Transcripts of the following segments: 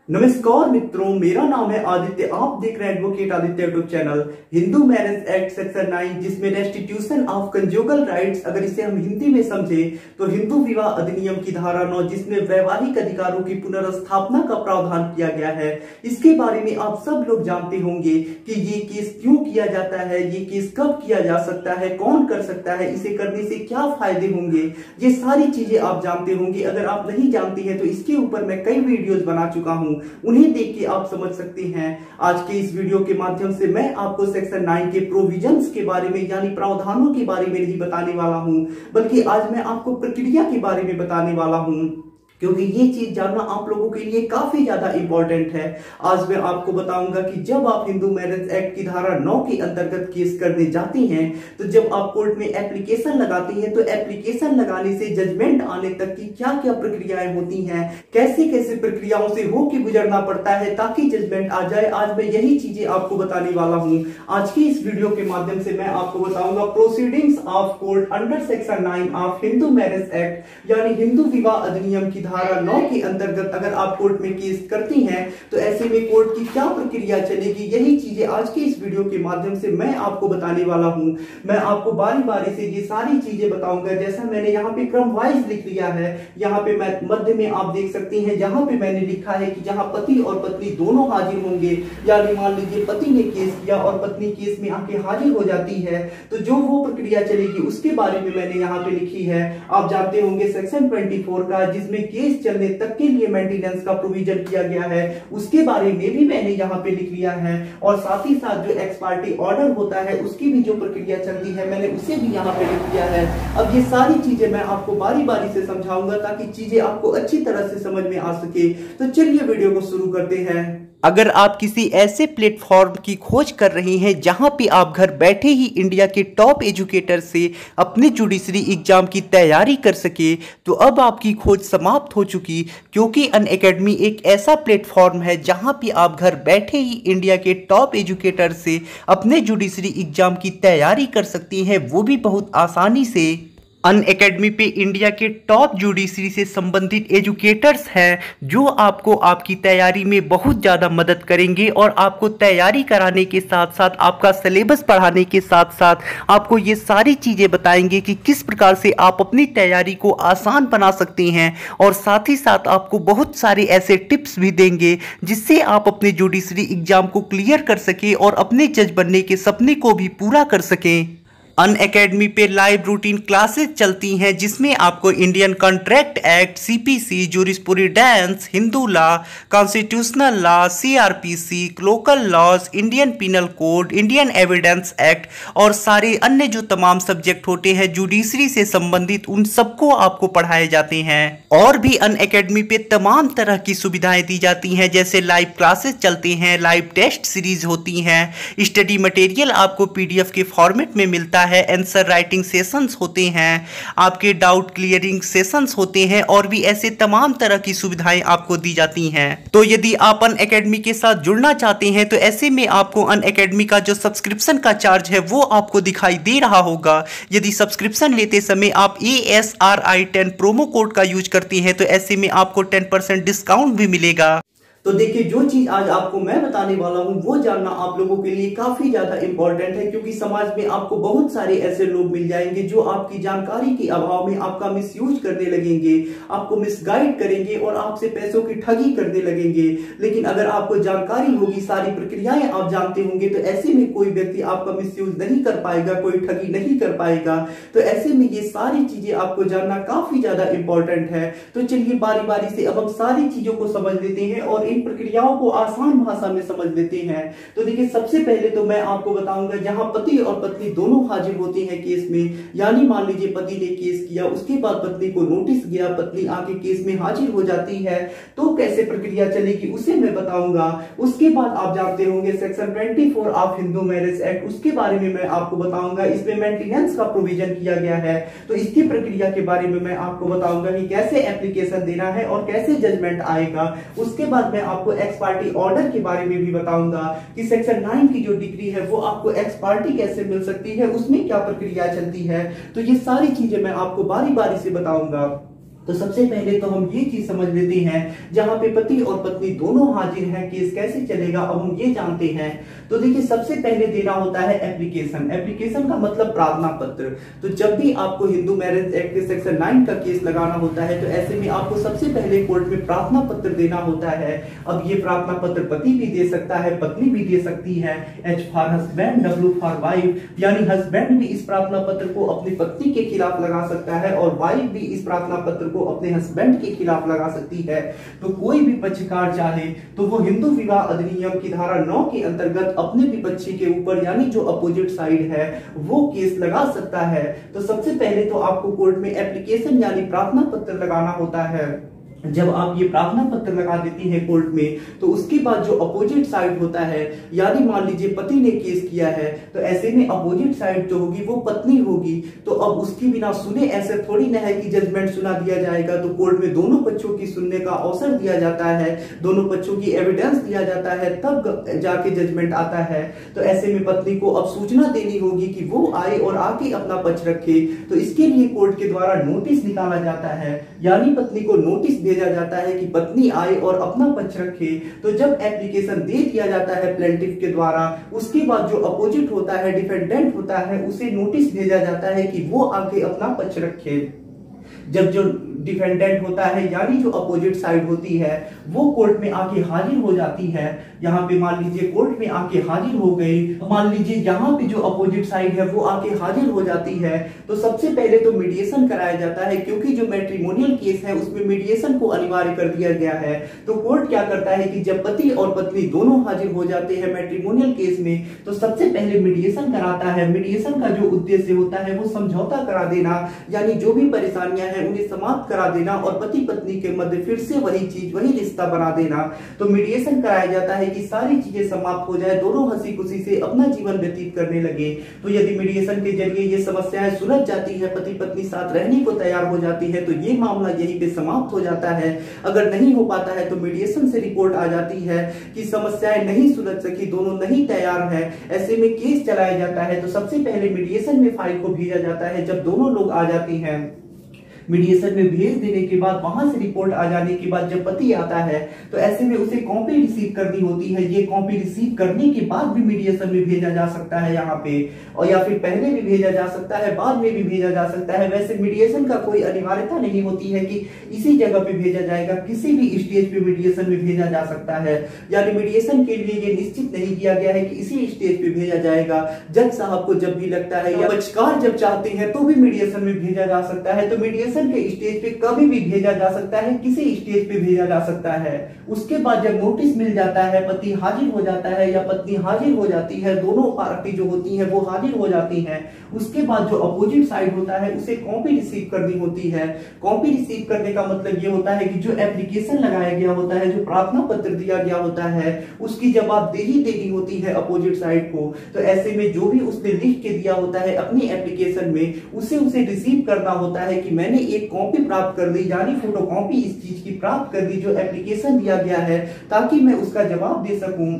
नमस्कार मित्रों, मेरा नाम है आदित्य। आप देख रहे हैं advocate Aditya YouTube channel. Hindu marriage act section 9 जिसमें रेस्टिट्यूशन ऑफ कंजुगल राइट्स, अगर इसे हम हिंदी में समझे तो हिंदू विवाह अधिनियम की धारा 9 जिसमें वैवाहिक अधिकारों की पुनर्स्थापना का प्रावधान किया गया है, इसके बारे में आप सब लोग जानते होंगे कि ये केस क्यों किया जाता है, ये केस कब किया जा सकता है, कौन कर सकता है, इसे करने से क्या फायदे होंगे, ये सारी चीजें आप जानते होंगे। अगर आप नहीं जानते हैं तो इसके ऊपर मैं कई वीडियोस बना चुका हूं, उन्हें देख के आप समझ सकते हैं। आज के इस वीडियो के माध्यम से मैं आपको सेक्शन 9 के प्रोविजंस के बारे में यानी प्रावधानों के बारे में नहीं बताने वाला हूं, बल्कि आज मैं आपको प्रक्रिया के बारे में बताने वाला हूं, क्योंकि ये चीज जानना आप लोगों के लिए काफी ज्यादा इंपॉर्टेंट है। आज मैं आपको बताऊंगा कि जब आप हिंदू मैरिज एक्ट की धारा 9 के अंतर्गत केस करने जाते हैं, तो जब आप कोर्ट में एप्लीकेशन लगाते हैं तो एप्लीकेशन लगाने से जजमेंट आने तक की क्या क्या प्रक्रियाएं होती हैं, कैसे कैसे प्रक्रियाओं से होके गुजरना पड़ता है ताकि जजमेंट आ जाए। आज मैं यही चीजें आपको बताने वाला हूं। आज की इस वीडियो के माध्यम से मैं आपको बताऊंगा proceedings of court under section 9 of Hindu marriage act यानी हिंदू विवाह अधिनियम की धारा 9 के अंतर्गत अगर आप कोर्ट में केस करती हैं तो ऐसे में कोर्ट की क्या प्रक्रिया चलेगी, यही चीजें आज के इस वीडियो के माध्यम से मैं आपको बताने वाला हूं। मैं आपको बारी बारी से ये सारी चीजें बताऊंगा। जैसा मैंने यहाँ पे क्रम वाइज लिख लिया है, यहाँ पे मैं मध्य में आप देख सकते हैं, जहां पे मैंने लिखा है कि जहां पति और पत्नी दोनों हाजिर होंगे, यानी मान लीजिए पति ने केस किया और पत्नी केस में आके हाजिर हो जाती है, तो जो वो प्रक्रिया चलेगी उसके बारे में मैंने यहाँ पे लिखी है। आप जानते होंगे सेक्शन 24 का, जिसमें केस चलने तक के लिए मेंटेनेंस का प्रोविजन किया गया है, उसके बारे में भी मैंने यहाँ पे लिख लिया है। और साथ ही साथ जो एक्स पार्टी ऑर्डर होता है उसकी भी जो प्रक्रिया चलती है मैंने उसे भी यहाँ पे लिख दिया है। अब ये सारी चीजें मैं आपको बारी बारी से समझाऊंगा ताकि चीजें आपको अच्छी तरह से समझ में आ सके। तो चलिए वीडियो को शुरू करते हैं। अगर आप किसी ऐसे प्लेटफॉर्म की खोज कर रहे हैं जहां पे आप घर बैठे ही इंडिया के टॉप एजुकेटर से अपने जुडिशरी एग्जाम की तैयारी कर सके, तो अब आपकी खोज समाप्त हो चुकी, क्योंकि अनअकैडमी एक ऐसा प्लेटफॉर्म है जहां पे आप घर बैठे ही इंडिया के टॉप एजुकेटर से अपने जुडिशरी एग्जाम की तैयारी कर सकती हैं, वो भी बहुत आसानी से। अनअकैडमी पे इंडिया के टॉप जुडिशरी से संबंधित एजुकेटर्स हैं जो आपको आपकी तैयारी में बहुत ज़्यादा मदद करेंगे और आपको तैयारी कराने के साथ साथ आपका सिलेबस पढ़ाने के साथ साथ आपको ये सारी चीज़ें बताएंगे कि किस प्रकार से आप अपनी तैयारी को आसान बना सकते हैं, और साथ ही साथ आपको बहुत सारे ऐसे टिप्स भी देंगे जिससे आप अपने जुडिशरी एग्जाम को क्लियर कर सकें और अपने जज बनने के सपने को भी पूरा कर सकें। अनअकैडमी पे लाइव रूटीन क्लासेस चलती हैं जिसमें आपको Indian Contract Act, CPC, jurisprudence, Hindu law, constitutional law, CrPC, local laws, Indian Penal Code, Indian Evidence Act और सारे अन्य जो तमाम सब्जेक्ट होते हैं जुडिशरी से संबंधित, उन सबको आपको पढ़ाए जाते हैं। और भी अनअकैडमी पे तमाम तरह की सुविधाएं दी जाती हैं, जैसे लाइव क्लासेस चलते हैं, लाइव टेस्ट सीरीज होती हैं, स्टडी मटेरियल आपको पीडीएफ के फॉर्मेट में मिलता है, आंसर राइटिंग सेशंस होते हैं, आपके डाउट क्लियरिंग सेशंस होते हैं, और भी ऐसे तमाम तरह की सुविधाएं आपको दी जाती हैं। तो यदि आप अनअकैडमी के साथ जुड़ना चाहते हैं तो ऐसे में आपको अनअकैडमी का जो सब्सक्रिप्शन का चार्ज है वो आपको दिखाई दे रहा होगा। यदि सब्सक्रिप्शन लेते समय आप ASRI10 प्रोमो कोड का यूज करती हैं तो ऐसे में आपको 10% डिस्काउंट भी मिलेगा। तो देखिए, जो चीज आज आपको मैं बताने वाला हूं वो जानना आप लोगों के लिए काफी ज्यादा इंपॉर्टेंट है, क्योंकि समाज में आपको बहुत सारे ऐसे लोग मिल जाएंगे जो आपकी जानकारी के अभाव में आपका मिसयूज करने लगेंगे, आपको मिसगाइड करेंगे और आपसे पैसों की ठगी करने लगेंगे। लेकिन अगर आपको जानकारी होगी, सारी प्रक्रियाएं आप जानते होंगे, तो ऐसे में कोई व्यक्ति आपका मिसयूज नहीं कर पाएगा, कोई ठगी नहीं कर पाएगा। तो ऐसे में ये सारी चीजें आपको जानना काफी ज्यादा इंपॉर्टेंट है। तो चलिए बारी बारी से अब हम सारी चीजों को समझ लेते हैं और इन प्रक्रियाओं को आसान भाषा में समझ लेते हैं। तो देखिए, सबसे पहले तो मैं आपको बताऊंगा जहां पति और पत्नी दोनों हाजिर होते हैं केस में, यानी मान लीजिए पति ने केस किया, उसके बाद पत्नी को नोटिस गया, पत्नी आके केस में हाजिर हो जाती है, तो कैसे प्रक्रिया चलेगी उसे मैं बताऊंगा। उसके बाद आप जानते होंगे section 24 of Hindu marriage act, उसके बारे में मैं आपको बताऊंगा। इसमें मेंटेनेंस का प्रोविजन किया गया है, तो इसकी प्रक्रिया के बारे में मैं आपको बताऊंगा कि कैसे एप्लीकेशन देना है और कैसे जजमेंट आएगा। उसके बाद मैं आपको एक्स पार्टी ऑर्डर के बारे में भी बताऊंगा कि सेक्शन 9 की जो डिग्री है वो आपको एक्स पार्टी कैसे मिल सकती है, उसमें क्या प्रक्रिया चलती है। तो ये सारी चीजें मैं आपको बारी बारी से बताऊंगा। तो सबसे पहले तो हम ये चीज समझ लेते हैं, जहां पे पति और पत्नी दोनों हाजिर हैं, केस कैसे चलेगा अब हम ये जानते हैं। तो देखिए सबसे पहले देना होता है एप्लीकेशन। एप्लीकेशन का मतलब प्रार्थना पत्र। तो जब भी आपको हिंदू मैरिज एक्ट के सेक्शन 9 का केस लगाना होता है तो ऐसे में आपको सबसे पहले कोर्ट में प्रार्थना पत्र देना होता है। अब ये प्रार्थना पत्र पति भी दे सकता है, पत्नी भी दे सकती है। H for husband, W for wife, यानी हस्बैंड भी इस प्रार्थना पत्र को अपनी पत्नी के खिलाफ लगा सकता है और वाइफ भी इस प्रार्थना पत्र को अपने हस्बैंड के खिलाफ लगा सकती है। तो कोई भी पक्षकार चाहे तो वो हिंदू विवाह अधिनियम की धारा 9 के अंतर्गत अपने विपक्षी के ऊपर यानी जो अपोजिट साइड है वो केस लगा सकता है। तो सबसे पहले तो आपको कोर्ट में एप्लीकेशन यानी प्रार्थना पत्र लगाना होता है। जब आप ये प्रार्थना पत्र लगा देती हैं कोर्ट में तो उसके बाद जो अपोजिट साइड होता है, यानी मान लीजिए पति ने केस किया है तो ऐसे में अपोजिट साइड जो होगी वो पत्नी होगी। तो अब उसकी बिना सुने ऐसे थोड़ी ना है कि जजमेंट सुना दिया जाएगा। तो कोर्ट में दोनों पक्षों की सुनने का अवसर दिया जाता है, दोनों पक्षों की एविडेंस दिया जाता है, तब जाके जजमेंट आता है। तो ऐसे में पत्नी को अब सूचना देनी होगी कि वो आए और आके अपना पक्ष रखे। तो इसके लिए कोर्ट के द्वारा नोटिस निकाला जाता है, यानी पत्नी को नोटिस भेजा जाता है कि पत्नी आए और अपना पक्ष रखे। तो जब एप्लीकेशन दे दिया जाता है प्लेंटिफ के द्वारा, उसके बाद जो अपोजिट होता है, डिफेंडेंट होता है, उसे नोटिस भेजा जाता है कि वो आके अपना पक्ष रखे। जब जो डिफेंडेंट होता है यानी जो अपोजिट साइड होती है वो कोर्ट में आके हाजिर हो जाती है। यहाँ पे मान लीजिए कोर्ट में आके हाजिर हो गई, मान लीजिए यहाँ पे जो अपोजिट साइड है वो आके हाजिर हो जाती है। तो सबसे पहले तो मीडिएशन कराया जाता है, क्योंकि जो मैट्रिमोनियल केस है उसमें मीडिएशन को अनिवार्य कर दिया गया है। तो कोर्ट क्या करता है कि जब पति और पत्नी दोनों हाजिर हो जाते हैं मैट्रिमोनियल केस में तो सबसे पहले मीडिएशन कराता है। मीडिएशन का जो उद्देश्य होता है वो समझौता करा देना, यानी जो भी परेशानियां हैं उन्हें समाप्त करा देना और पति पत्नी के मध्य फिर से वही चीज, वही रिश्ता बना देना। तो मीडिएशन कराया जाता है कि सारी चीजें समाप्त हो जाए, दोनों हंसी खुशी से अपना जीवन व्यतीत करने लगे। तो यदि मीडिएशन के जरिए ये समस्याएं सुलझ जाती है, पति पत्नी साथ रहने को तैयार हो जाती है, तो ये मामला यहीं पे समाप्त हो जाता है। अगर नहीं हो पाता है तो मीडिएशन से रिपोर्ट आ जाती है कि समस्याएं नहीं सुलझ सकी, दोनों नहीं तैयार है, ऐसे में केस चलाया जाता है। तो सबसे पहले मीडिएशन में फाइल को भेजा जाता है। जब दोनों लोग आ जाते हैं मीडिएशन में भेज देने के बाद वहां से रिपोर्ट आ जाने के बाद जब पति आता है तो ऐसे में उसे कॉपी रिसीव करनी होती है। ये कॉपी रिसीव करने के बाद भी मीडिएशन में भेजा जा सकता है यहाँ पे, और या फिर पहले भी भेजा जा सकता है, बाद में भी भेजा जा सकता है। वैसे मीडिएशन का कोई अनिवार्यता नहीं होती है कि इसी जगह पे भेजा जाएगा, किसी भी स्टेज पे मीडिएशन में भेजा जा सकता है। यानी मीडिएशन के लिए ये निश्चित नहीं किया गया है कि इसी स्टेज पे भेजा जाएगा। जज साहब को जब भी लगता है या पक्षकार जब चाहते हैं तो भी मीडिएशन में भेजा जा सकता है। तो मीडिएशन के स्टेज पे कभी भी भेजा जा सकता है, किसी स्टेज पे भेजा जा सकता है। उसके बाद जब नोटिस मिल जाता है, पति हाजिर हो जाता है या पत्नी हाजिर हो जाती है, दोनों पार्टी जो होती है वो हाजिर हो जाती है। उसके बाद जो अपोजिट साइड होता है उसे कॉपी रिसीव करनी होती है। कॉपी रिसीव करने का मतलब ये होता है कि जो एप्लीकेशन लगाया गया होता है, जो प्रार्थना पत्र दिया गया होता है, उसकी जवाबदेही देनी होती है अपोजिट साइड को। तो ऐसे में जो भी उसने लिख के दिया होता है अपनी एप्लीकेशन में, उसे रिसीव करना होता है कि मैंने एक कॉपी प्राप्त कर ली, यानी फोटोकॉपी इस चीज की प्राप्त कर ली जो एप्लीकेशन दिया गया है, ताकि मैं उसका जवाब दे सकूं।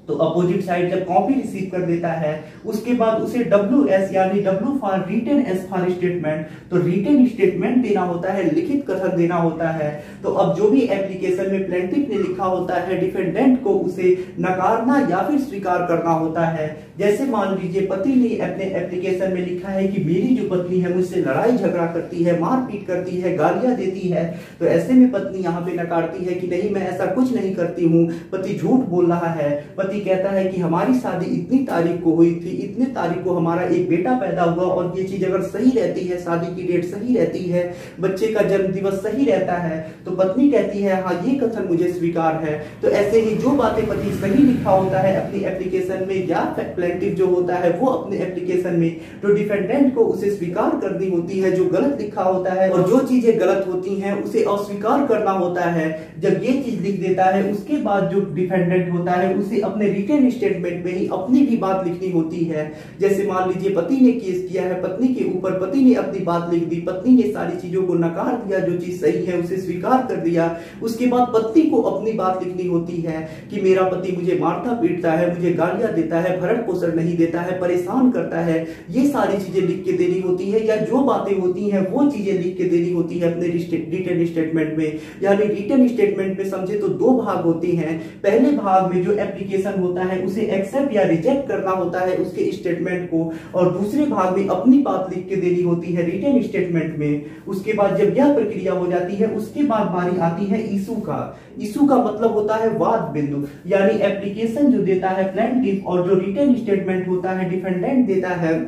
तो अपोजिट साइड जब कॉपी रिसीव कर लेता है उसके बाद उसे WS यानी W for written, S for statement, तो रिटन स्टेटमेंट देना होता है, लिखित कथन देना होता है। तो अब जो भी एप्लीकेशन में प्लेंटिफ ने लिखा होता है डिफेंडेंट को उसे नकारना या फिर स्वीकार करना होता है। जैसे मान लीजिए पति ने अपने एप्लीकेशन में लिखा है कि मेरी जो पत्नी है मुझसे लड़ाई झगड़ा करती है, मारपीट करती है, गालियां देती है। तो ऐसे में पत्नी यहाँ पे नकारती है कि नहीं, मैं ऐसा कुछ नहीं करती हूँ, पति झूठ बोल रहा है। पति कहता है कि हमारी शादी इतनी तारीख को हुई थी, इतनी तारीख को हमारा एक बेटा पैदा हुआ, और ये चीज अगर सही रहती है, शादी की डेट सही रहती है, बच्चे का जन्म दिवस सही रहता है, तो पत्नी कहती है हाँ ये कथन मुझे स्वीकार है। तो ऐसे ही जो बातें पति सही लिखा होता है अपनी एप्लीकेशन में या प्लेंटिफ जो होता है वो अपने एप्लीकेशन में, तो डिफेंडेंट को उसे स्वीकार करनी होती है जो गलत लिखा होता है, और जो चीजें गलत होती हैं उसे अस्वीकार करना होता है। जब ये चीज लिख देता है उसके बाद जो डिफेंडेंट होता है उसे अपने हमें रिटन स्टेटमेंट में ही अपनी भी बात लिखनी होती है। जैसे मान लीजिए पति ने केस किया है पत्नी के ऊपर, पति ने अपनी बात लिख दी, पत्नी ने सारी चीजों को नकार दिया, जो चीज सही है उसे स्वीकार कर दिया। उसके बाद पत्नी को अपनी बात लिखनी होती है कि मेरा पति मुझे मारता पीटता है, मुझे गालियां देता है, भरण पोषण नहीं देता है, परेशान करता है, ये सारी चीजें लिख के देनी होती है, या जो बातें होती हैं वो चीजें लिख के देनी होती है अपने रिटन स्टेटमेंट में। यानी रिटन स्टेटमेंट में समझे तो दो भाग होते हैं। पहले भाग में जो एप्लीकेशन होता है उसे एक्सेप्ट या रिजेक्ट करना होता है उसके स्टेटमेंट को, और दूसरे भाग में अपनी बात लिख के देनी होती है रिटन स्टेटमेंट में। उसके बाद जब यह प्रक्रिया हो जाती है उसके बाद बारी आती है इशू का। इशू का मतलब होता है वाद बिंदु, यानी एप्लीकेशन जो देता है प्लेंटिफ और जो रिटन स्टेटमेंट होता है डिफेंडेंट देता है,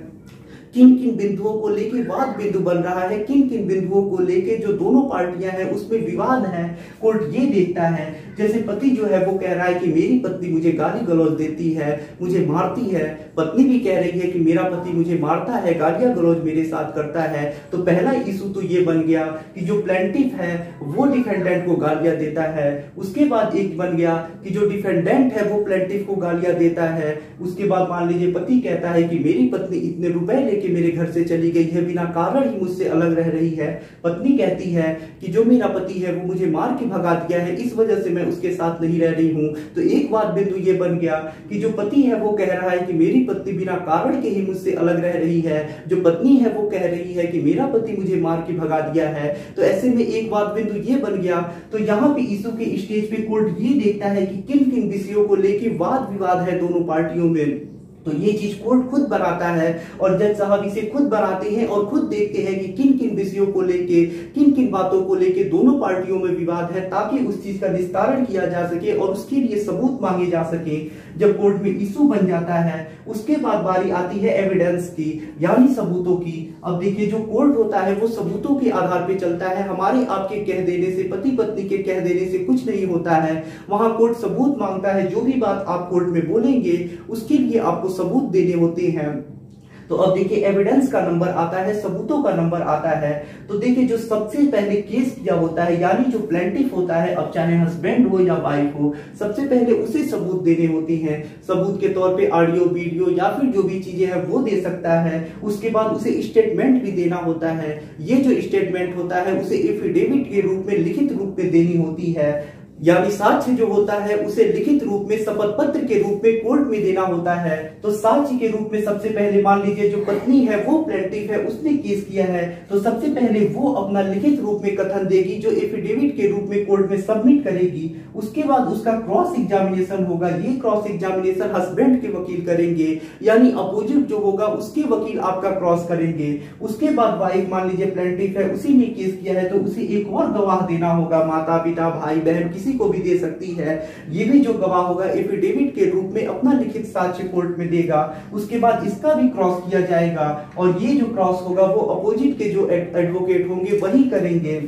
किन किन बिंदुओं को लेके वाद बिंदु बन रहा है, किन किन बिंदुओं को लेके जो दोनों पार्टियां हैं उसमें विवाद है, कोर्ट ये देखता है। जैसे पति जो है वो कह रहा है कि मेरी पत्नी मुझे गाली गलौज देती है, मुझे मारती है, पत्नी भी कह रही है कि मेरा पति मुझे मारता है, गालियां गलौज मेरे साथ करता है। तो पहला इशू तो ये बन गया कि जो प्लेंटिफ है वो डिफेंडेंट को गालियां देता है। उसके बाद एक बन गया कि जो डिफेंडेंट है वो प्लेंटिफ को गालियां देता है। उसके बाद मान लीजिए पति कहता है कि मेरी पत्नी इतने रुपए कि मेरे घर से चली गई है, बिना कारण ही मुझसे अलग रह रही है। पत्नी कहती है कि जो मेरा पति है वो मुझे मार के भगा दिया है, इस वजह से मैं उसके साथ नहीं रह रही हूं। तो एक बार बिंदु ये बन गया कि जो पति है वो कह रहा है कि मेरी पत्नी बिना कारण के ही मुझसे अलग रह रही है, जो पत्नी है वो कह रही है कि मेरा पति मुझे मार के भगा दिया है। तो ऐसे में एक बार बिंदु ये बन गया। तो यहाँ पे इशू के स्टेज पे कोर्ट ये देखता है कि किन किन विषयों को लेकर वाद विवाद है दोनों पार्टियों में। तो ये चीज कोर्ट खुद बनाता है और जज साहब इसे खुद बनाते हैं और खुद देखते हैं कि किन किन विषयों को लेके, किन किन बातों को लेके दोनों पार्टियों में विवाद है, ताकि उस चीज का निस्तारण किया जा सके और उसके लिए सबूत मांगे जा सके। जब कोर्ट में इशू बन जाता है उसके बाद बारी आती है एविडेंस की, यानी सबूतों की। अब देखिए जो कोर्ट होता है वो सबूतों के आधार पे चलता है। हमारे आपके कह देने से, पति पत्नी के कह देने से कुछ नहीं होता है। वहां कोर्ट सबूत मांगता है। जो भी बात आप कोर्ट में बोलेंगे उसके लिए आपको सबूत देने होते हैं। तो अब देखिए एविडेंस का नंबर आता है, सबूतों का नंबर आता है। तो देखिए जो सबसे पहले केस किया होता है, यानी जो प्लेंटिफ होता है, अब चाहे हस्बैंड हो या वाइफ हो, सबसे पहले उसे सबूत देने होते हैं। सबूत के तौर पे ऑडियो, वीडियो या फिर जो भी चीजें हैं वो दे सकता है। उसके बाद उसे स्टेटमेंट भी देना होता है। ये जो स्टेटमेंट होता है उसे एफिडेविट के रूप में, लिखित रूप में देनी होती है। यानी साक्ष्य जो होता है उसे लिखित रूप में, शपथ पत्र के रूप में कोर्ट में देना होता है। तो साक्ष्य के रूप में सबसे पहले मान लीजिए जो पत्नी है वो प्लेंटिफ है, उसने केस किया है, तो सबसे पहले वो अपना लिखित रूप में कथन देगी जो एफिडेविट के रूप में कोर्ट में सबमिट करेगी। उसके बाद उसका क्रॉस एग्जामिनेशन होगा। ये क्रॉस एग्जामिनेशन हस्बैंड के वकील करेंगे, यानी अपोजिट जो होगा उसके वकील आपका क्रॉस करेंगे। उसके बाद वाइफ मान लीजिए प्लेंटिफ है, उसी ने केस किया है, तो उसे एक और गवाह देना होगा। माता पिता भाई बहन किसी को भी दे सकती है। ये भी जो गवाह होगा एफिडेविट के रूप में अपना लिखित साक्ष्य कोर्ट में देगा। उसके बाद इसका भी क्रॉस किया जाएगा और ये जो क्रॉस होगा वो अपोजिट के जो एडवोकेट होंगे वही करेंगे।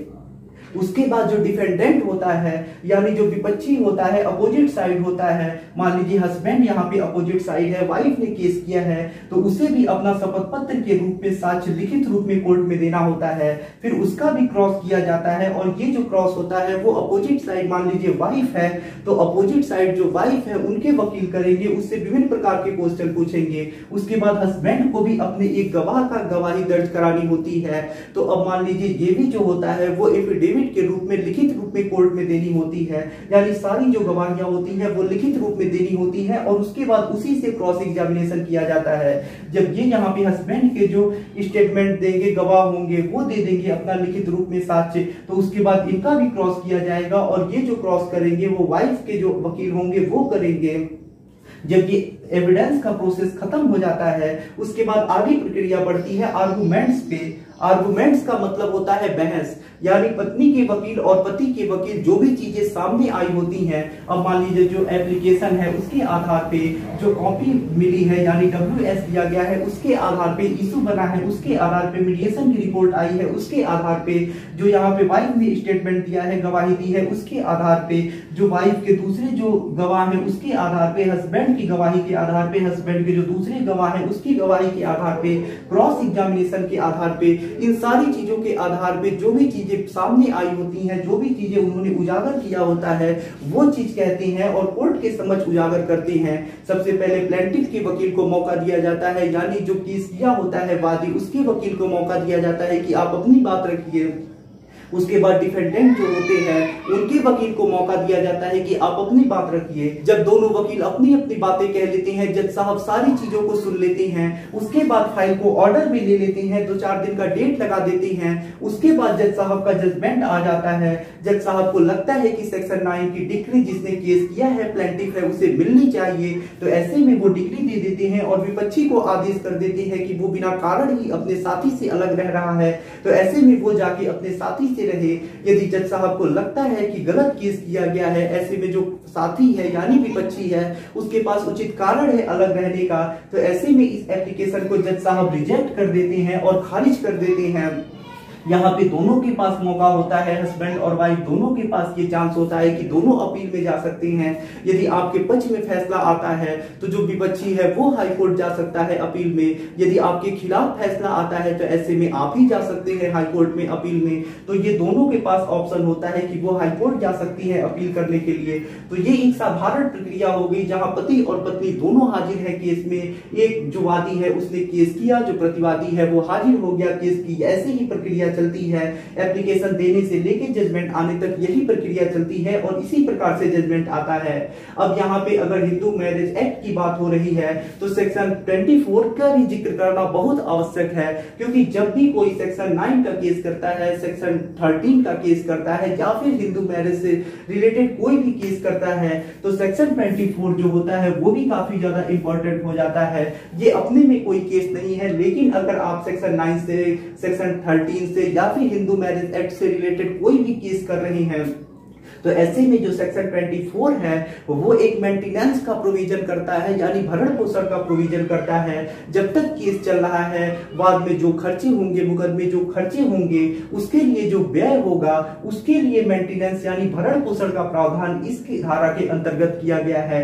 उसके बाद जो डिफेंडेंट होता है, यानी जो विपक्षी होता है, अपोजिट साइड होता है, मान लीजिए हस्बैंड यहाँ पे अपोजिट साइड है, वाइफ ने केस किया है, तो उसे भी अपना शपथ पत्र के रूप में साक्ष्य लिखित रूप में कोर्ट में देना होता है। फिर उसका भी क्रॉस किया जाता है और ये जो क्रॉस होता है वो अपोजिट साइड, मान लीजिए वाइफ है तो अपोजिट साइड जो वाइफ है उनके वकील करेंगे, उससे विभिन्न प्रकार के क्वेश्चन पूछेंगे। उसके बाद हस्बैंड को भी अपने एक गवाह का गवाही दर्ज करानी होती है। तो अब मान लीजिए ये भी जो होता है वो एफिडेविट के रूप में, लिखित रूप में कोर्ट में देनी होती है। यानी सारी जो गवाहियां होती हैं वो लिखित रूप में देनी होती है और उसके बाद उसी से क्रॉस एग्जामिनेशन किया जाता है। जब ये यहाँ पे हस्बैंड के जो स्टेटमेंट देंगे, गवाह होंगे, वो दे देंगे अपना लिखित रूप में साक्ष्य, तो उसके बाद इनका भी क्रॉस किया जाएगा और ये जो क्रॉस करेंगे वो वाइफ के जो वकील होंगे वो करेंगे। जब ये एविडेंस का प्रोसेस खत्म हो जाता है उसके बाद आगे प्रक्रिया बढ़ती है आर्गुमेंट्स पे। आर्गुमेंट्स का मतलब होता है बहस, यानी पत्नी के वकील और पति के वकील जो भी चीजें सामने आई होती हैं। अब मान लीजिए जो एप्लीकेशन है उसके आधार पे, जो कॉपी मिली है यानी WS दिया गया है उसके आधार पे, इशू बना है उसके आधार पे, मीडिएशन की रिपोर्ट आई है उसके आधार पे, जो यहाँ पे वाइफ ने स्टेटमेंट दिया है, गवाही दी है उसके आधार पे, जो वाइफ के दूसरे जो गवाह है उसके आधार पे, हस्बैंड की गवाही के आधार पे, हस्बैंड के जो दूसरे गवाह हैं उसकी गवाही के आधार पे, क्रॉस एग्जामिनेशन के आधार पे, इन सारी चीजों के आधार पे जो भी चीजें सामने आई होती हैं, जो भी चीजें उन्होंने उजागर किया होता है, वो चीज कहते हैं और कोर्ट के समझ उजागर करते हैं। सबसे पहले प्लेंटिफ के वकील को मौका दिया जाता है, यानी जो केस किया होता है वादी, उसके वकील को मौका दिया जाता है कि आप अपनी बात रखिए। उसके बाद डिफेंडेंट जो होते हैं उनके वकील को मौका दिया जाता है कि आप अपनी बात रखिए। जब दोनों वकील अपनी अपनी बातें कह लेते हैं, जज साहब सारी चीजों को सुन लेते हैं, उसके बाद फाइल को ऑर्डर में ले लेते हैं, 2-4 दिन का डेट लगा देते हैं। उसके बाद जज साहब का जजमेंट आ जाता है। जज साहब को लगता है कि सेक्शन 9 की डिक्री जिसने केस किया है प्लेंटिफ है उसे मिलनी चाहिए, तो ऐसे में वो डिक्री दे देते हैं और विपक्षी को आदेश कर देते हैं कि वो बिना कारण ही अपने साथी से अलग रह रहा है, तो ऐसे में वो जाके अपने साथी से रहे। यदि जज साहब को लगता है कि गलत केस किया गया है, ऐसे में जो साथी है यानी विपक्षी है उसके पास उचित कारण है अलग रहने का, तो ऐसे में इस एप्लीकेशन को जज साहब रिजेक्ट कर देते हैं और खारिज कर देते हैं। यहाँ पे दोनों के पास मौका होता है, हस्बैंड और वाइफ दोनों के पास ये चांस होता है कि दोनों अपील में जा सकते हैं। यदि आपके पक्ष में फैसला आता है तो जो विपक्षी है वो हाई कोर्ट जा सकता है अपील में। यदि आपके खिलाफ फैसला आता है तो ऐसे में आप ही जा सकते हैं हाई कोर्ट में अपील में। तो ये दोनों के पास ऑप्शन होता है कि वो हाई कोर्ट जा सकती है अपील करने के लिए। तो ये एक साधारण प्रक्रिया हो गई जहां पति और पत्नी दोनों हाजिर है केस में। एक जो वादी है उसने केस किया, जो प्रतिवादी है वो हाजिर हो गया केस की। ऐसे ही प्रक्रिया चलती है, एप्लीकेशन देने से लेकर जजमेंट आने तक यही प्रक्रिया चलती है और इसी प्रकार से जजमेंट आता है। अब यहाँ पे अगर हिंदू मैरिज एक्ट की बात हो रही है तो सेक्शन 24 का भी जिक्र करना बहुत आवश्यक है, क्योंकि जब भी कोई सेक्शन 9 का केस करता है, सेक्शन 13 का केस करता है या फिर हिंदू मैरिज से रिलेटेड कोई भी केस करता है तो सेक्शन 24 जो होता है वो भी काफी ज्यादा इंपॉर्टेंट हो जाता है। ये अपने में कोई केस नहीं है, लेकिन अगर आप सेक्शन 9 से, सेक्शन 13 से या फिर हिंदू मैरिज एक्ट से रिलेटेड कोई भी केस कर रहे हैं तो ऐसे में जो सेक्शन 24 है वो एक मेंटेनेंस का प्रोविजन करता है, यानी भरण पोषण का प्रोविजन करता है। जब तक केस चल रहा है बाद में जो खर्चे होंगे, मुकदमे जो खर्चे होंगे उसके लिए जो व्यय होगा उसके लिए मेंटेनेंस यानी भरण पोषण का प्रावधान इसकी धारा के अंतर्गत किया गया है।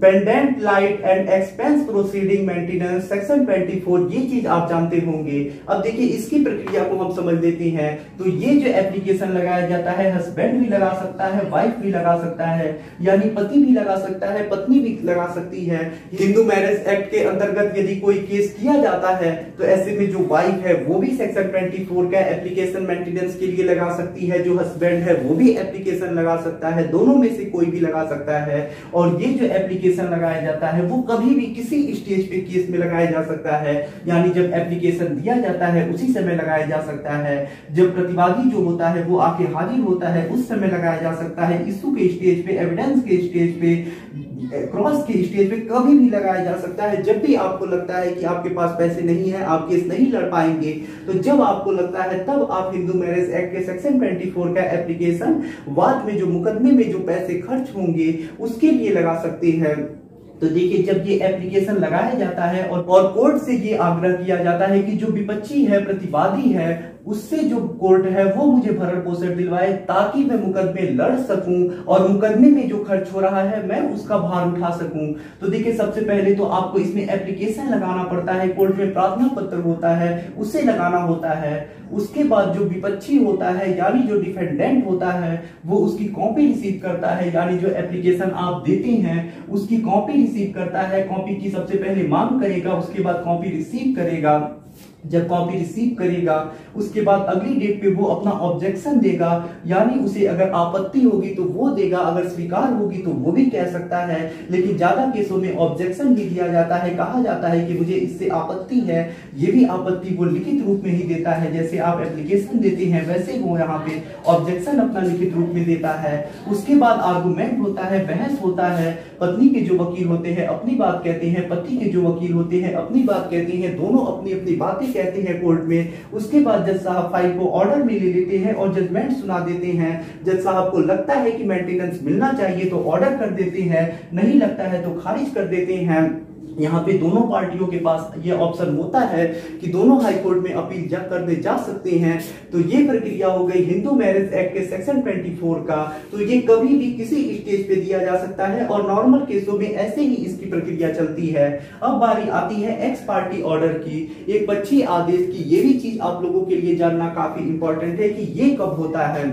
Pendant light and expense proceeding maintenance section 24, ये चीज आप जानते होंगे। अब देखिए इसकी प्रक्रिया को हम समझ लेते हैं। तो ये जो एप्लीकेशन लगाया जाता है, हस्बैंड भी लगा सकता है, वाइफ भी लगा सकता है, यानी पति भी लगा सकता है, पत्नी भी लगा सकती है। हिंदू मैरिज एक्ट के अंतर्गत यदि कोई केस किया जाता है तो ऐसे में जो वाइफ है वो भी सेक्शन 24 का एप्लीकेशन मेंटेनेंस के लिए लगा सकती है, जो हस्बैंड है वो भी एप्लीकेशन लगा सकता है, दोनों में से कोई भी लगा सकता है। और ये जो एप्लीकेशन लगाया जाता है वो कभी भी किसी स्टेज पे केस में लगाया जा सकता है, यानी जब एप्लीकेशन दिया जाता है उसी समय लगाया जा सकता है। जब प्रतिवादी जो होता है वो आके हाजिर होता है उस समय लगाया जा सकता है। इशू के स्टेज पे, एविडेंस के स्टेज पे, क्रॉस के स्टेज पे कभी भी लगाया जा सकता है। जब भी आपको लगता है कि आपके पास पैसे नहीं है, आप केस नहीं लड़ पाएंगे, तो जब आपको लगता है तब आप हिंदू मैरिज एक्ट के सेक्शन 24 का एप्लीकेशन बाद में जो मुकदमे में जो पैसे खर्च होंगे उसके लिए लगा सकते हैं। तो देखिए जब ये एप्लीकेशन लगाया जाता है और कोर्ट से ये आग्रह किया जाता है कि जो विपक्षी है, प्रतिवादी है, उससे जो कोर्ट है वो मुझे भरण पोषण दिलवाए ताकि मैं मुकदमे लड़ सकूं और मुकदमे में जो खर्च हो रहा है मैं उसका भार उठा सकूं। तो देखिए सबसे पहले तो आपको इसमें एप्लीकेशन लगाना पड़ता है, कोर्ट में प्रार्थना पत्र होता है उसे लगाना होता है। उसके बाद जो विपक्षी होता है यानी जो डिफेंडेंट होता है वो उसकी कॉपी रिसीव करता है, यानी जो एप्लीकेशन आप देते हैं उसकी कॉपी रिसीव करता है। कॉपी की सबसे पहले मांग करेगा, उसके बाद कॉपी रिसीव करेगा। जब कॉपी रिसीव करेगा उसके बाद अगली डेट पे वो अपना ऑब्जेक्शन देगा, यानी उसे अगर आपत्ति होगी तो वो देगा, अगर स्वीकार होगी तो वो भी कह सकता है। लेकिन ज्यादा केसों में ऑब्जेक्शन ही दिया जाता है, कहा जाता है कि मुझे इससे आपत्ति है। ये भी आपत्ति वो लिखित रूप में ही देता है, जैसे आप एप्लीकेशन देते हैं वैसे वो यहाँ पे ऑब्जेक्शन अपना लिखित रूप में देता है। उसके बाद आर्गुमेंट होता है, बहस होता है। पत्नी के जो वकील होते हैं अपनी बात कहते हैं, पति के जो वकील होते हैं अपनी बात कहते हैं, दोनों अपनी अपनी बातें कहते हैं कोर्ट में। उसके बाद जज साहब फाइल को ऑर्डर में ले लेते हैं और जजमेंट सुना देते हैं। जज साहब को लगता है कि मेंटेनेंस मिलना चाहिए तो ऑर्डर कर देते हैं, नहीं लगता है तो खारिज कर देते हैं। यहाँ पे दोनों पार्टियों के पास ये ऑप्शन होता है कि दोनों हाई कोर्ट में अपील करने जा सकते हैं। तो ये प्रक्रिया हो गई हिंदू मैरिज एक्ट के सेक्शन 24 का। तो ये कभी भी किसी स्टेज पे दिया जा सकता है और नॉर्मल केसों में ऐसे ही इसकी प्रक्रिया चलती है। अब बारी आती है एक्स पार्टी ऑर्डर की, एक बच्ची आदेश की। ये भी चीज आप लोगों के लिए जानना काफी इंपॉर्टेंट है कि ये कब होता है।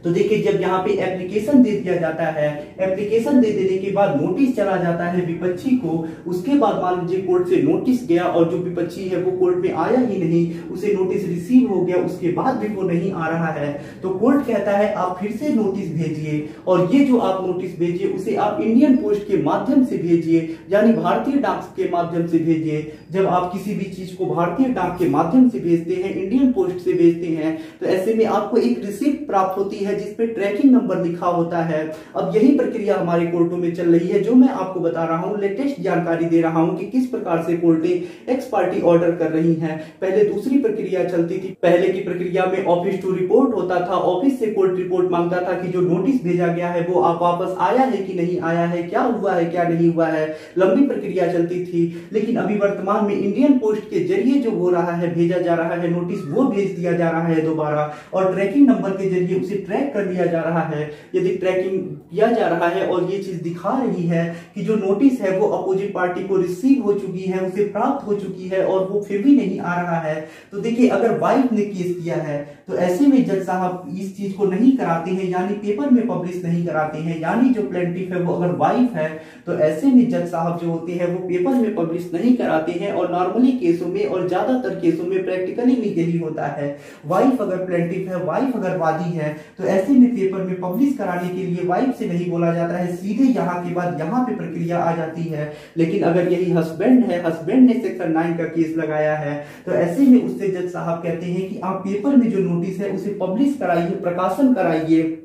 तो देखिए, जब यहाँ पे एप्लीकेशन दे दिया जाता है, एप्लीकेशन दे देने के बाद नोटिस चला जाता है विपक्षी को, उसके बाद मान लीजिए कोर्ट से नोटिस गया और जो विपक्षी है वो कोर्ट में आया ही नहीं, उसे नोटिस रिसीव हो गया, उसके बाद भी वो नहीं आ रहा है, तो कोर्ट कहता है आप फिर से नोटिस भेजिए और ये जो आप नोटिस भेजिए उसे आप इंडियन पोस्ट के माध्यम से भेजिए, यानी भारतीय डाक के माध्यम से भेजिए। जब आप किसी भी चीज को भारतीय डाक के माध्यम से भेजते हैं, इंडियन पोस्ट से भेजते हैं, तो ऐसे में आपको एक रिसिप्ट प्राप्त होती है जिसपे ट्रैकिंग नंबर लिखा होता है। अब यही प्रक्रिया हमारे कोर्टों में चल रही है, जो मैं आपको बता रहा हूं, लेटेस्ट जानकारी दे रहा हूं कि किस प्रकार से कोर्टें एक्स पार्टी ऑर्डर कर रही हैं। पहले दूसरी प्रक्रिया चलती थी। पहले की प्रक्रिया में ऑफिस टू रिपोर्ट होता था, ऑफिस से कोर्ट रिपोर्ट मांगता था कि जो नोटिस भेजा गया है वो आप वापस आया है कि नहीं आया है, क्या हुआ है क्या नहीं हुआ है, लंबी प्रक्रिया चलती थी। लेकिन अभी वर्तमान में इंडियन पोस्ट के जरिए जो हो रहा है, भेजा जा रहा है नोटिस, वो भेज दिया जा रहा है दोबारा, और ट्रैकिंग नंबर के जरिए उसे ट्रैक कर लिया जा रहा है। यदि ट्रैकिंग किया जा रहा है और ये चीज दिखा रही है कि जो नोटिस है वो अपोजिट पार्टी को रिसीव हो चुकी है, उसे प्राप्त हो चुकी है और वो फिर भी नहीं आ रहा है, तो देखिए अगर वाइफ ने केस किया है तो ऐसे में जज साहब इस चीज को नहीं कराते हैं, यानी पेपर में पब्लिश नहीं कराते हैं, यानी जो प्लेंटिफ है वो अगर वाइफ है तो ऐसे में जज साहब जो होते हैं वो पेपर में पब्लिश नहीं कराते हैं। और नॉर्मली केसों में और ज्यादातर केसों में प्रैक्टिकली भी यही होता है। वाइफ अगर प्लेंटिफ है, वाइफ अगर वादी है, तो ऐसे में पेपर में पब्लिश कराने के लिए वाइफ से नहीं बोला जाता है, सीधे यहाँ के बाद यहाँ पे प्रक्रिया आ जाती है। लेकिन अगर यही हस्बैंड है, हस्बैंड ने सेक्शन 9 का केस लगाया है, तो ऐसे में उससे जज साहब कहते हैं कि आप पेपर में जो नोटिस है उसे पब्लिश कराइए, प्रकाशन कराइए।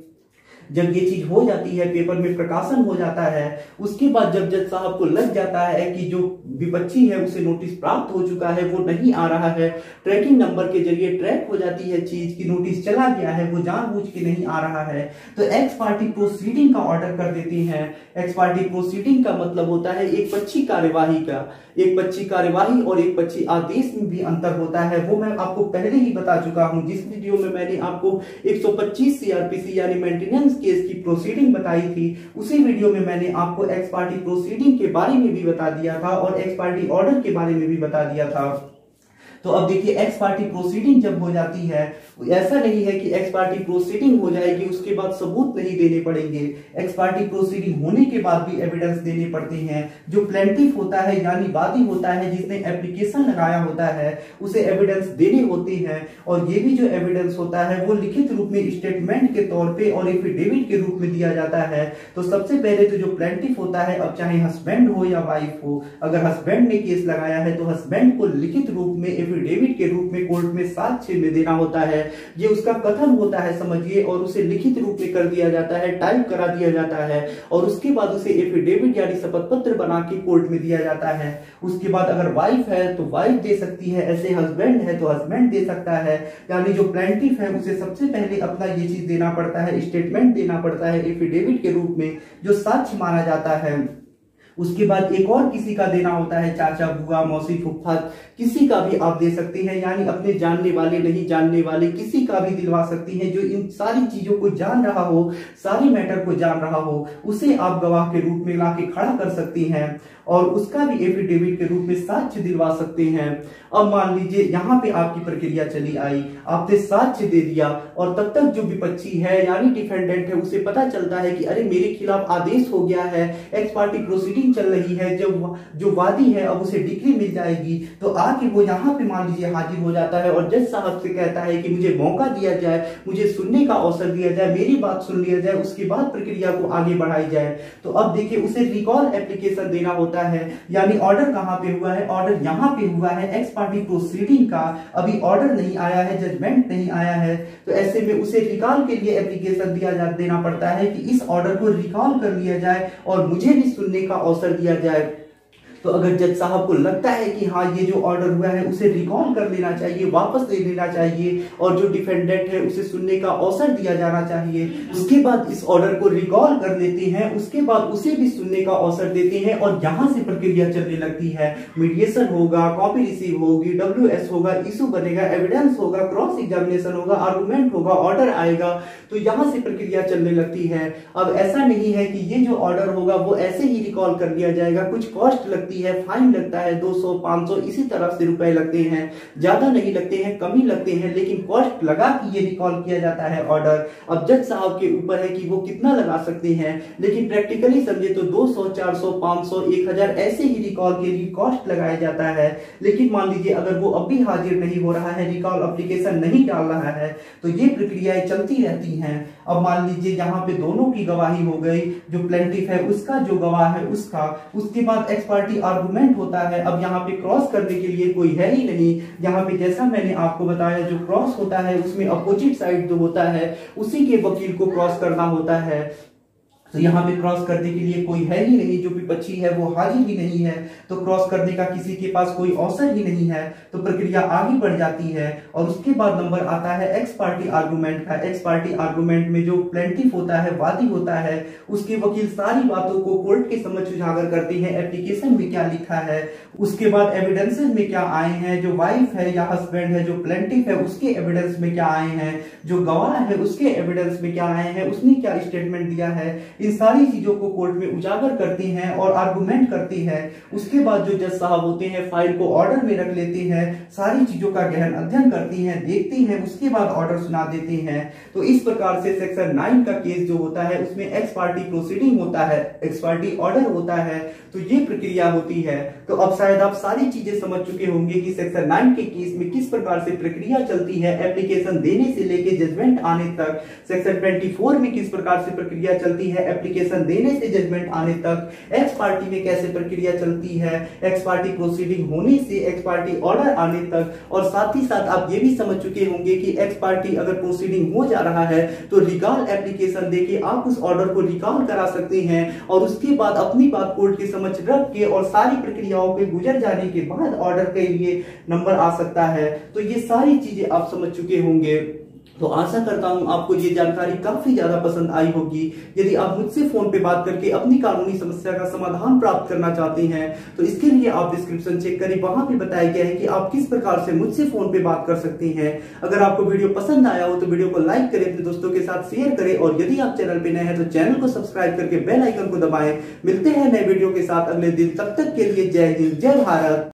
जब ये चीज हो जाती है, पेपर में प्रकाशन हो जाता है, उसके बाद जब जज साहब को लग जाता है कि जो विपक्षी है उसे नोटिस प्राप्त हो चुका है, वो नहीं आ रहा है, ट्रैकिंग नंबर के जरिए ट्रैक हो जाती है चीज की नोटिस चला गया है, वो जानबूझ के नहीं आ रहा है, तो एक्स पार्टी प्रोसीडिंग का ऑर्डर कर देती है। एक्स पार्टी प्रोसीडिंग का मतलब होता है एक पक्षी कार्यवाही का। एक पक्षी कार्यवाही और एक पक्षी आदेश में भी अंतर होता है, वो मैं आपको पहले ही बता चुका हूं। जिस वीडियो में मैंने आपको 125 सीआरपीसी यानी मेंटेनेंस केस की प्रोसीडिंग बताई थी, उसी वीडियो में मैंने आपको एक्स पार्टी प्रोसीडिंग के बारे में भी बता दिया था और एक्स पार्टी ऑर्डर के बारे में भी बता दिया था। तो अब देखिए, एक्स पार्टी प्रोसीडिंग जब हो जाती है, ऐसा नहीं है कि एक्स पार्टी प्रोसीडिंग हो जाएगी उसके बाद सबूत नहीं देने पड़ेंगे। एक्स पार्टी प्रोसीडिंग होने के बाद भी एविडेंस देने पड़ते हैं। जो प्लेंटिफ होता है यानी वादी होता है, जिसने एप्लीकेशन लगाया होता है, उसे एविडेंस देने होते हैं। और ये भी जो एविडेंस होता है वो लिखित रूप में स्टेटमेंट के तौर पे और एफिडेविट के रूप में दिया जाता है। तो सबसे पहले तो जो प्लेंटिफ होता है, अब चाहे हस्बैंड हो या वाइफ हो, अगर हस्बैंड ने केस लगाया है तो हस्बैंड को लिखित रूप में एफिडेविट के रूप में कोर्ट में साक्ष्य में देना होता है। ये उसका कथन होता है समझिए, और उसे लिखित रूप में कर दिया जाता है, टाइप करा दिया जाता है, और उसके बाद उसे एफिडेविट यानी शपथ पत्र बना के कोर्ट में दिया जाता है। उसके बाद अगर वाइफ है तो वाइफ दे सकती है, ऐसे हस्बैंड है तो हस्बैंड दे सकता है। यानी जो प्लेंटिफ है उसे सबसे पहले अपना ये चीज देना पड़ता है, स्टेटमेंट देना पड़ता है एफिडेविट के रूप में, जो साक्ष्य माना जाता है। उसके बाद एक और किसी का देना होता है, चाचा, बुआ, मौसी, फुफ्फा, किसी का भी आप दे सकते हैं, यानी अपने जानने वाले, नहीं जानने वाले, किसी का भी दिलवा सकती हैं जो इन सारी चीजों को जान रहा हो, सारी मैटर को जान रहा हो, उसे आप गवाह के रूप में लाके खड़ा कर सकती हैं और उसका भी एफिडेविट के रूप में साक्ष्य दिलवा सकते हैं। अब मान लीजिए यहाँ पे आपकी प्रक्रिया चली आई, आपने साक्ष्य दे दिया और तब तक जो विपक्षी है यानी डिफेंडेंट है उसे पता चलता है कि अरे मेरे खिलाफ आदेश हो गया है, एक्स पार्टी प्रोसीडिंग चल रही है, जो वादी है अब उसे डिग्री मिल जाएगी, तो आके वो यहाँ पे मान लीजिए हाजिर हो जाता है और जज साहब से कहता है कि मुझे मौका दिया जाए, मुझे सुनने का अवसर दिया जाए, मेरी बात सुन लिया जाए, उसके बाद प्रक्रिया को आगे बढ़ाई जाए। तो अब देखिए उसे रिकॉल एप्लीकेशन देना होता है, यानी ऑर्डर कहाँ पे हुआ है, ऑर्डर यहाँ पे हुआ है एक्स पार्टी प्रोसीडिंग का, अभी ऑर्डर नहीं आया है, जजमेंट नहीं आया है, तो ऐसे में उसे रिकॉल के लिए एप्लीकेशन देना पड़ता है कि इस ऑर्डर को रिकॉल कर लिया जाए और मुझे भी सुनने का अवसर दिया जाए। तो अगर जज साहब को लगता है कि हाँ ये जो ऑर्डर हुआ है उसे रिकॉल कर लेना चाहिए, वापस ले लेना चाहिए और जो डिफेंडेंट है उसे सुनने का अवसर दिया जाना चाहिए, उसके बाद इस ऑर्डर को रिकॉल कर लेते हैं, उसके बाद उसे भी सुनने का अवसर देते हैं और यहां से प्रक्रिया चलने लगती है। मीडिएशन होगा, कॉपी रिसीव होगी, WS होगा, इशू बनेगा, एविडेंस होगा, क्रॉस एग्जामिनेशन होगा, आर्गुमेंट होगा, ऑर्डर आएगा, तो यहां से प्रक्रिया चलने लगती है। अब ऐसा नहीं है कि ये जो ऑर्डर होगा वो ऐसे ही रिकॉल कर दिया जाएगा, कुछ कॉस्ट लगती है, फाइन लगता है 200, 500 इसी तरह से रुपए लगते हैं, ज्यादा नहीं लगते हैं, कम ही लगते हैं, लेकिन कॉस्ट लगा कि ये रिकॉल किया जाता है ऑर्डर। अब जज साहब के ऊपर है कि वो कितना लगा सकते हैं, लेकिन प्रैक्टिकली समझे तो 200, 400, 500, 1000 ऐसे ही रिकॉल के लिए कॉस्ट लगाया जाता है। लेकिन मान लीजिए अगर वो अभी हाजिर नहीं हो रहा है, रिकॉल एप्लीकेशन नहीं डाल रहा है, तो ये प्रक्रियाएं चलती रहती हैं। अब मान लीजिए यहाँ पे दोनों की गवाही हो गई, जो प्लेंटिफ है उसका, जो गवाह है उसका, उसके बाद एक्स पार्टी आर्गुमेंट होता है। अब यहाँ पे क्रॉस करने के लिए कोई है ही नहीं, यहाँ पे जैसा मैंने आपको बताया जो क्रॉस होता है उसमें अपोजिट साइड जो होता है उसी के वकील को क्रॉस करना होता है। तो यहाँ पे क्रॉस करने के लिए कोई है ही नहीं, जो विपक्षी है वो हाजिर ही नहीं है, तो क्रॉस करने का किसी के पास कोई अवसर ही नहीं है, तो प्रक्रिया आगे बढ़ जाती है। और उसके बाद नंबर आता है एक्स पार्टी आर्गुमेंट का। एक्स पार्टी आर्गुमेंट में जो प्लेंटिफ होता है, वादी होता है, उसके वकील सारी बातों को कोर्ट के समक्ष उजागर करते हैं, एप्लीकेशन में क्या लिखा है, उसके बाद एविडेंसेस में क्या आए हैं, जो वाइफ है या हस्बैंड है, जो प्लेंटिफ है उसके एविडेंस में क्या आए हैं, जो गवाह है उसके एविडेंस में क्या आए हैं, उसने क्या स्टेटमेंट दिया है, इन सारी चीजों को कोर्ट में उजागर करती हैं और आर्गुमेंट करती हैं। उसके बाद जो जज साहब होते हैं फाइल को ऑर्डर में रख लेते हैं, सारी चीजों का गहन अध्ययन करती हैं, देखती हैं, उसके बाद ऑर्डर सुना देते हैं। तो इस प्रकार से सेक्शन 9 का केस जो होता है उसमें एक्स पार्टी प्रोसीडिंग होता है, एक्स पार्टी ऑर्डर होता है, तो ये प्रक्रिया होती है। तो अब शायद आप सारी चीजें समझ चुके होंगे कि सेक्शन 9 के केस में किस प्रकार से प्रक्रिया चलती है, एप्लीकेशन देने से लेके जजमेंट आने तक। सेक्शन 24 में किस प्रकार से प्रक्रिया चलती है, एप्लीकेशन देने से जजमेंट आने तक। एक्स पार्टी में कैसे प्रक्रिया चलती है, एक्स पार्टी प्रोसीडिंग होने से एक्स पार्टी ऑर्डर आने तक। और साथ ही साथ आप ये भी समझ चुके होंगे कि एक्स पार्टी अगर प्रोसीडिंग हो जा रहा है तो रिकॉल एप्लीकेशन देके आप उस ऑर्डर को रिकॉल करा सकते हैं और उसके बाद अपनी बात कोर्ट के समक्ष रख के और सारी प्रक्रियाओं पे गुजर जाने के बाद ऑर्डर के लिए नंबर आ सकता है। तो ये सारी चीजें आप समझ चुके होंगे। तो आशा करता हूं आपको ये जानकारी काफी ज्यादा पसंद आई होगी। यदि आप मुझसे फोन पे बात करके अपनी कानूनी समस्या का समाधान प्राप्त करना चाहते हैं तो इसके लिए आप डिस्क्रिप्शन चेक करें, वहां पे बताया गया है कि आप किस प्रकार से मुझसे फोन पे बात कर सकते हैं। अगर आपको वीडियो पसंद आया हो तो वीडियो को लाइक करें, अपने दोस्तों के साथ शेयर करें और यदि आप चैनल पे नए हैं तो चैनल को सब्सक्राइब करके बेल आइकन को दबाएं। मिलते हैं नए वीडियो के साथ अगले दिन, तब तक के लिए जय हिंद, जय भारत।